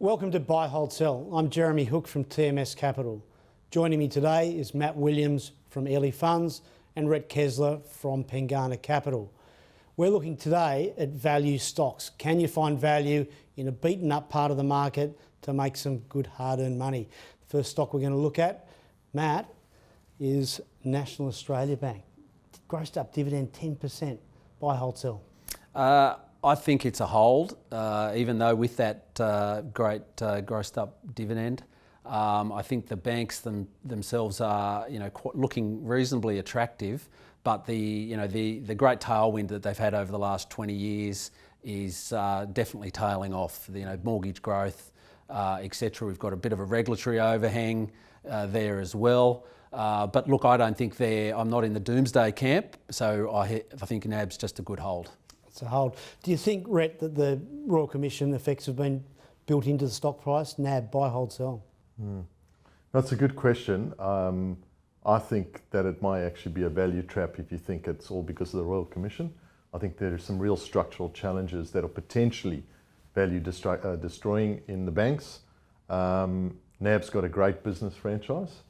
Welcome to Buy, Hold, Sell. I'm Jeremy Hook from TMS Capital. Joining me today is Matt Williams from Airlie Funds and Rhett Kessler from Pengana Capital. We're looking today at value stocks. Can you find value in a beaten up part of the market to make some good hard-earned money? The first stock we're going to look at, Matt, is National Australia Bank. Grossed up dividend 10%. Buy, hold, sell. I think it's a hold, even though with that great grossed up dividend. I think the banks themselves are, looking reasonably attractive, but the great tailwind that they've had over the last 20 years is definitely tailing off. Mortgage growth, etc. We've got a bit of a regulatory overhang there as well. But look, I don't think I'm not in the doomsday camp, so I think NAB's just a good hold. It's a hold. Do you think, Rhett, that the Royal Commission effects have been built into the stock price? NAB, buy, hold, sell. That's a good question. I think that it might actually be a value trap if you think it's all because of the Royal Commission. I think there are some real structural challenges that are potentially value destroying in the banks. NAB's got a great business franchise,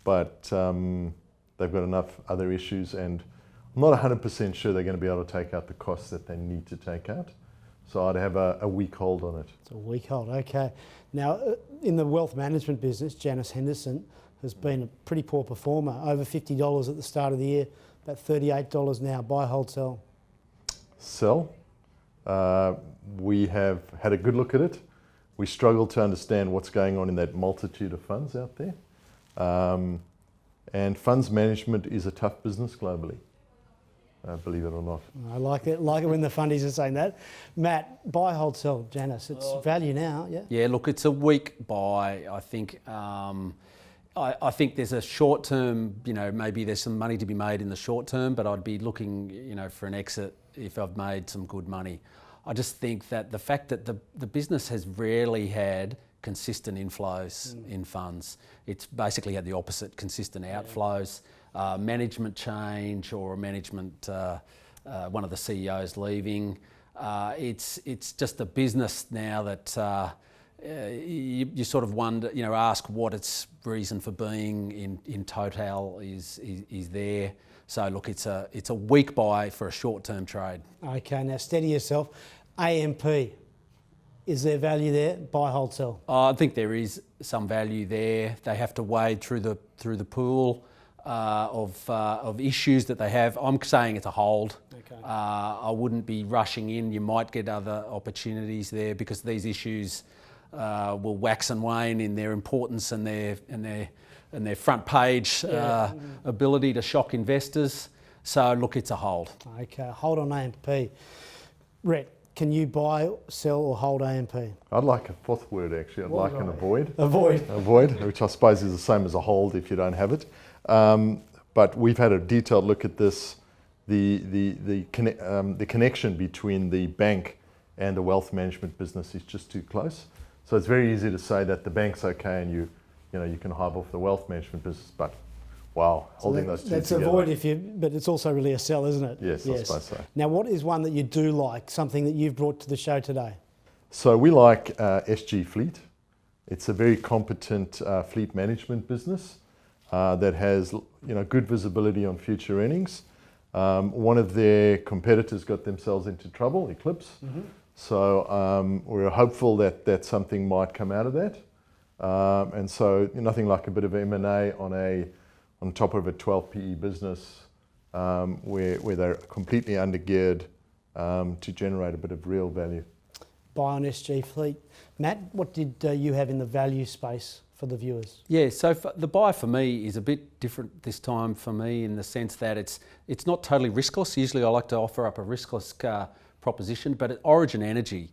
but they've got enough other issues, and I'm not 100% sure they're going to be able to take out the costs that they need to take out. So I'd have a weak hold on it. It's a weak hold, okay. Now, in the wealth management business, Janus Henderson has been a pretty poor performer. Over $50 at the start of the year, about $38 now. Buy, hold, sell. Sell. We have had a good look at it. We struggle to understand what's going on in that multitude of funds out there. And funds management is a tough business globally. Believe it or not. I like it when the fundies are saying that. Matt, buy, hold, sell, Janus. It's value now, yeah? Yeah, look, it's a weak buy, I think. I think there's a short term, maybe there's some money to be made in the short term, but I'd be looking, for an exit if I've made some good money. I just think that the fact that the business has rarely had consistent inflows in funds. It's basically had the opposite, consistent outflows. Management change or management, one of the CEOs leaving. It's just a business now that you sort of wonder, ask what its reason for being in total is there. So look, it's a weak buy for a short-term trade. Okay, now steady yourself. AMP, is there value there? Buy, hold, sell. I think there is some value there. They have to wade through the pool of issues that they have. I'm saying it's a hold. Okay. I wouldn't be rushing in. You might get other opportunities there because these issues will wax and wane in their importance and their front page ability to shock investors. So look, it's a hold. Okay, hold on AMP. Rhett, can you buy, sell or hold AMP? I'd like a fourth word actually. I'd like an avoid. Avoid. Avoid, which I suppose is the same as a hold if you don't have it. But we've had a detailed look at this. The connection between the bank and the wealth management business is just too close. So it's very easy to say that the bank's okay and you can hive off the wealth management business, but wow, holding those two That's together. Avoid but it's also really a sell, isn't it? Yes, I suppose so. Now, what is one that you do like, something that you've brought to the show today? So we like SG Fleet. It's a very competent fleet management business that has good visibility on future earnings. One of their competitors got themselves into trouble, Eclipse. Mm-hmm. So we're hopeful that something might come out of that. And so nothing like a bit of M&A on top of a 12 PE business where they're completely undergeared to generate a bit of real value. Buy on SG Fleet. Matt, what did you have in the value space for the viewers? Yeah, so the buy for me is a bit different this time for me in the sense that it's not totally riskless. Usually I like to offer up a riskless proposition, but Origin Energy,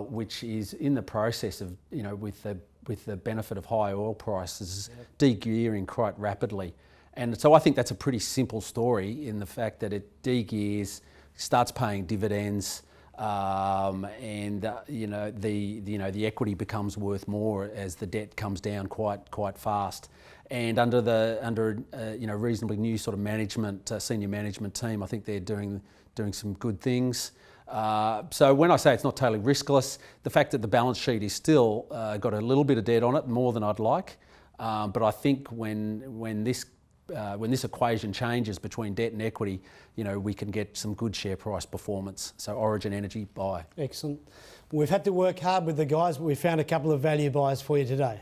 which is in the process of, with the benefit of high oil prices, de-gearing quite rapidly. And so I think that's a pretty simple story in the fact that it de-gears, starts paying dividends, and the equity becomes worth more as the debt comes down quite fast. And under reasonably new sort of management, senior management team, I think they're doing some good things. So when I say it's not totally riskless, the fact that the balance sheet is still got a little bit of debt on it, more than I'd like. But I think when this equation changes between debt and equity, we can get some good share price performance. So Origin Energy, buy. Excellent. We've had to work hard with the guys, but we found a couple of value buys for you today.